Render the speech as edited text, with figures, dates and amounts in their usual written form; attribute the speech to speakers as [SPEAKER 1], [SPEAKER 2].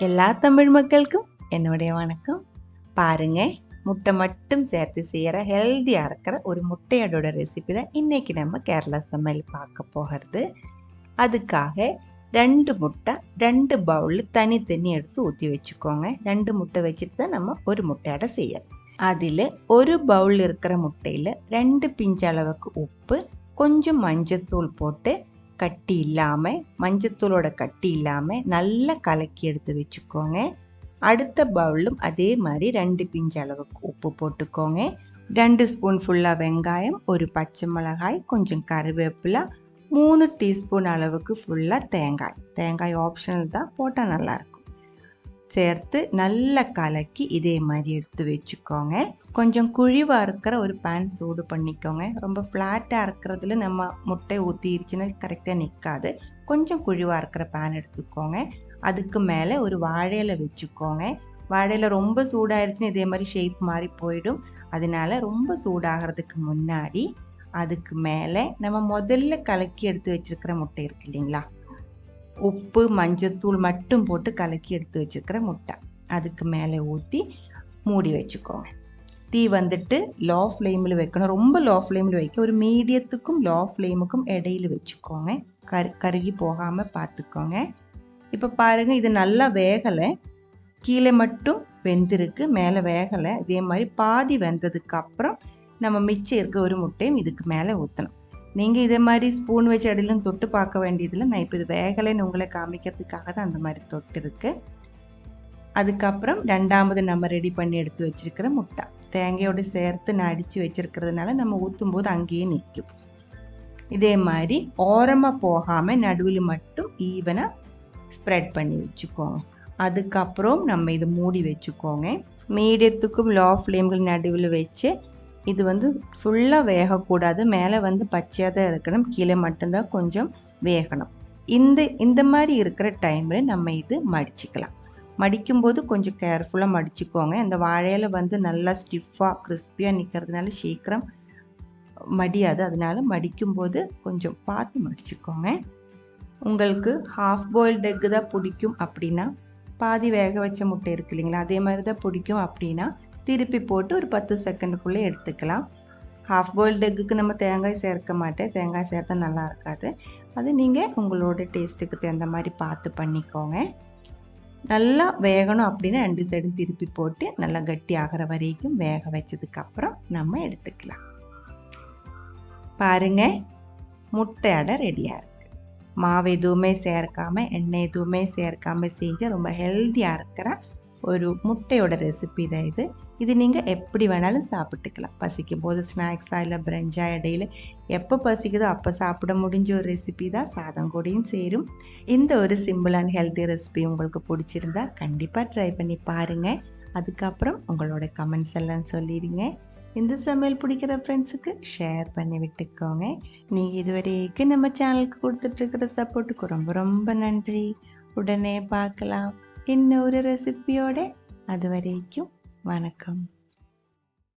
[SPEAKER 1] எல்லா தமிழ் மக்களுக்கும் என்னுடைய வணக்கம். பாருங்க, முட்டை மட்டும் சேர்த்து செய்கிற ஹெல்த்தியாக இருக்கிற ஒரு முட்டையோட ரெசிபி தான் இன்றைக்கி நம்ம கேரளா சமையல் பார்க்க போகிறது. அதுக்காக 2 முட்டை 2 பவுலில் தனி எடுத்து ஊற்றி வச்சுக்கோங்க. 2 முட்டை வச்சுட்டு தான் நம்ம ஒரு முட்டையோட செய்யணும். அதில் ஒரு பவுல் இருக்கிற முட்டையில் 2 பிஞ்சு அளவுக்கு உப்பு, கொஞ்சம் மஞ்சத்தூள் போட்டு கட்டி இல்லாமல், மஞ்சத்தூளோட கட்டி இல்லாமல் நல்லா கலக்கி எடுத்து வச்சுக்கோங்க. அடுத்த பவுலும் அதே மாதிரி 2 பிஞ்சு அளவுக்கு உப்பு போட்டுக்கோங்க. 2 ஸ்பூன் ஃபுல்லாக வெங்காயம், ஒரு பச்சை மிளகாய், கொஞ்சம் கருவேப்பிலை, 3 டீஸ்பூன் அளவுக்கு ஃபுல்லாக தேங்காய் ஆப்ஷனல் தான், போட்டால் நல்லாயிருக்கும். சேர்த்து நல்லா கலக்கி இதே மாதிரி எடுத்து வச்சுக்கோங்க. கொஞ்சம் குழிவாக இருக்கிற ஒரு பேன் சூடு பண்ணிக்கோங்க. ரொம்ப ஃப்ளாட்டாக இருக்கிறதுல நம்ம முட்டை ஊற்றிடுச்சுன்னா கரெக்டாக நிற்காது. கொஞ்சம் குழிவாக இருக்கிற பேன் எடுத்துக்கோங்க. அதுக்கு மேலே ஒரு வாழையில வச்சுக்கோங்க. வாழையில ரொம்ப சூடாகிடுச்சுன்னு இதே மாதிரி ஷேப் மாதிரி போயிடும். அதனால ரொம்ப சூடாகிறதுக்கு முன்னாடி அதுக்கு மேலே நம்ம முதல்ல கலக்கி எடுத்து வச்சுருக்கிற முட்டை இருக்கு இல்லைங்களா, உப்பு மஞ்சத்தூள் மட்டும் போட்டு கலக்கி எடுத்து வச்சுருக்கிற முட்டை அதுக்கு மேலே ஊற்றி மூடி வச்சுக்கோங்க. தீ வந்துட்டு லோ ஃப்ளேமில் வைக்கணும். ரொம்ப லோ ஃப்ளேமில் வைக்க, ஒரு மீடியத்துக்கும் லோ ஃப்ளேமுக்கும் இடையில் வச்சுக்கோங்க. கருகி போகாமல் பார்த்துக்கோங்க. இப்போ பாருங்கள், இது நல்லா வேகலை, கீழே மட்டும் வெந்திருக்கு, மேலே வேகலை. இதே மாதிரி பாதி வெந்ததுக்கப்புறம் நம்ம மிச்சம் இருக்கிற ஒரு முட்டையும் இதுக்கு மேலே ஊற்றணும். நீங்கள் இதே மாதிரி ஸ்பூன் வச்சு அடியிலும் தொட்டு பார்க்க வேண்டியதில்லை. நான் இப்போ இது வேகலைன்னு உங்களை காமிக்கிறதுக்காக தான் அந்த மாதிரி தொட்டு இருக்கு. அதுக்கப்புறம் 2வது நம்ம ரெடி பண்ணி எடுத்து வச்சிருக்கிற முட்டை தேங்காயோடு சேர்த்து நான் அடித்து வச்சிருக்கிறதுனால நம்ம ஊற்றும் போது அங்கேயே நிற்கும். இதே மாதிரி ஓரமாக போகாமல் நடுவில் மட்டும் ஈவனாக ஸ்ப்ரெட் பண்ணி வச்சுக்கோங்க. அதுக்கப்புறம் நம்ம இது மூடி வச்சுக்கோங்க. மீடியத்துக்கும் லோ ஃப்ளேம்கள் நடுவில் வச்சு, இது ஃபுல்லாக வேகக்கூடாது. மேலே பச்சையாக தான் இருக்கணும், கீழே மட்டும்தான் கொஞ்சம் வேகணும். இந்த மாதிரி இருக்கிற டைமில் நம்ம இது மடிச்சுக்கலாம். மடிக்கும்போது கொஞ்சம் கேர்ஃபுல்லாக மடிச்சுக்கோங்க. அந்த வாழையில் நல்லா ஸ்டிஃபாக கிறிஸ்பியாக நிற்கிறதுனால சீக்கிரம் மடியாது. அதனால மடிக்கும்போது கொஞ்சம் பார்த்து மடிச்சுக்கோங்க. உங்களுக்கு ஹாஃப் பாயில்டு எக்கு தான் பிடிக்கும் அப்படின்னா, பாதி வேக வச்ச முட்டை இருக்கு இல்லைங்களா, அதே மாதிரி தான் பிடிக்கும் அப்படின்னா திருப்பி போட்டு ஒரு 10 செகண்டுக்குள்ளே எடுத்துக்கலாம். ஹாஃப் பாயில்டு எக்குக்கு நம்ம தேங்காய் சேர்க்க மாட்டேன், தேங்காய் சேர்த்தா நல்லா இருக்காது. அது நீங்கள் உங்களோட டேஸ்ட்டுக்கு தகுந்த மாதிரி பார்த்து பண்ணிக்கோங்க. நல்லா வேகணும் அப்படின்னா 2 சைடும் திருப்பி போட்டு நல்லா கட்டி ஆகிற வரைக்கும் வேக வச்சதுக்கப்புறம் நம்ம எடுத்துக்கலாம். பாருங்கள், முட்டை அடை ரெடியாக இருக்குது. மாவு எதுவுமே சேர்க்காமல், எண்ணெய் எதுவுமே சேர்க்காமல் செஞ்சு ரொம்ப ஹெல்த்தியாக இருக்கிற ஒரு முட்டையோட ரெசிபி தான் இது. இது நீங்கள் எப்படி வேணாலும் சாப்பிட்டுக்கலாம். பசிக்கும் போது ஸ்நாக்ஸாக இல்லை பிரஞ்சாக இடையில எப்போ பசிக்குதோ அப்போ சாப்பிட முடிஞ்ச ஒரு ரெசிபி தான். சாதம் கூடயும் சேரும். இந்த ஒரு சிம்பிள் அண்ட் ஹெல்த்தி ரெசிபி உங்களுக்கு பிடிச்சிருந்தா கண்டிப்பாக ட்ரை பண்ணி பாருங்கள். அதுக்கப்புறம் உங்களோட கமெண்ட்ஸ் எல்லாம் சொல்லிடுங்க. இந்த சமையல் பிடிக்கிற ஃப்ரெண்ட்ஸுக்கு ஷேர் பண்ணி விட்டுக்கோங்க. நீங்கள் இதுவரைக்கும் நம்ம சேனலுக்கு கொடுத்துட்ருக்கிற சப்போர்ட்டுக்கு ரொம்ப ரொம்ப நன்றி. உடனே பார்க்கலாம் இன்னொரு ரெசிபியோட. அது வரைக்கும் வணக்கம்.